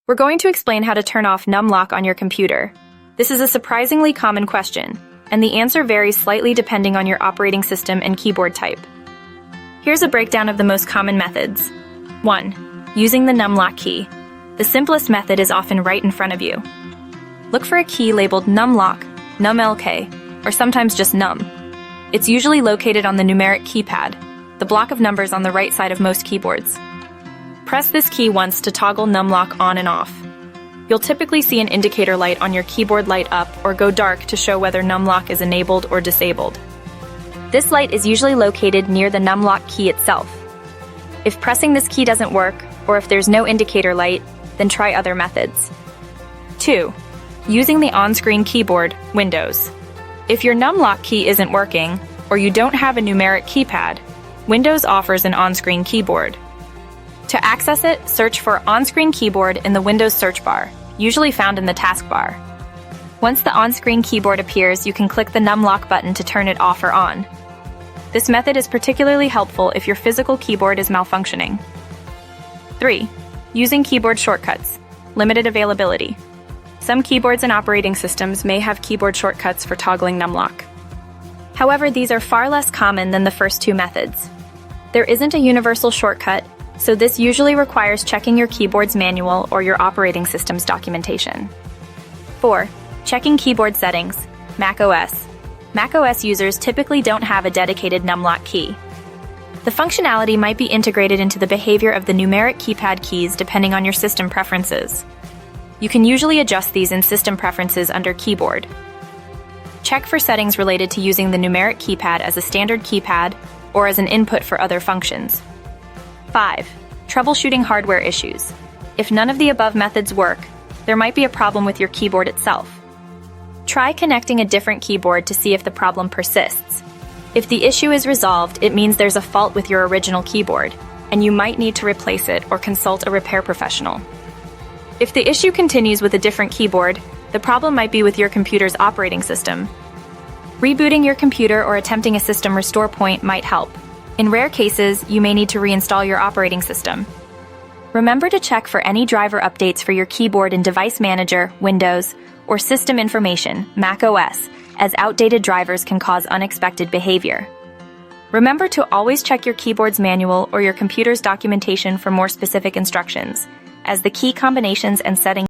We're going to explain how to turn off numlock on your computer. This is a surprisingly common question, and the answer varies slightly depending on your operating system and keyboard type. Here's a breakdown of the most common methods. 1. Using the numlock key. The simplest method is often right in front of you. Look for a key labeled numlock, numlk, or sometimes just num. It's usually located on the numeric keypad, the block of numbers on the right side of most keyboards. Press this key once to toggle numlock on and off. You'll typically see an indicator light on your keyboard light up or go dark to show whether numlock is enabled or disabled. This light is usually located near the numlock key itself. If pressing this key doesn't work, or if there's no indicator light, then try other methods. 2. Using the on-screen keyboard, Windows. If your numlock key isn't working, or you don't have a numeric keypad, Windows offers an on-screen keyboard. To access it, search for on-screen keyboard in the Windows search bar, usually found in the taskbar. Once the on-screen keyboard appears, you can click the numlock button to turn it off or on. This method is particularly helpful if your physical keyboard is malfunctioning. 3. Using keyboard shortcuts. Limited availability. Some keyboards and operating systems may have keyboard shortcuts for toggling numlock. However, these are far less common than the first two methods. There isn't a universal shortcut, so this usually requires checking your keyboard's manual or your operating system's documentation. 4. Checking keyboard settings. macOS. macOS users typically don't have a dedicated numlock key. The functionality might be integrated into the behavior of the numeric keypad keys depending on your system preferences. You can usually adjust these in System Preferences under Keyboard. Check for settings related to using the numeric keypad as a standard keypad or as an input for other functions. 5. Troubleshooting hardware issues. If none of the above methods work, there might be a problem with your keyboard itself. Try connecting a different keyboard to see if the problem persists. If the issue is resolved, it means there's a fault with your original keyboard, and you might need to replace it or consult a repair professional. If the issue continues with a different keyboard, the problem might be with your computer's operating system. Rebooting your computer or attempting a system restore point might help. In rare cases, you may need to reinstall your operating system. Remember to check for any driver updates for your keyboard in Device Manager, Windows, or System Information, macOS, as outdated drivers can cause unexpected behavior. Remember to always check your keyboard's manual or your computer's documentation for more specific instructions, as the key combinations and settings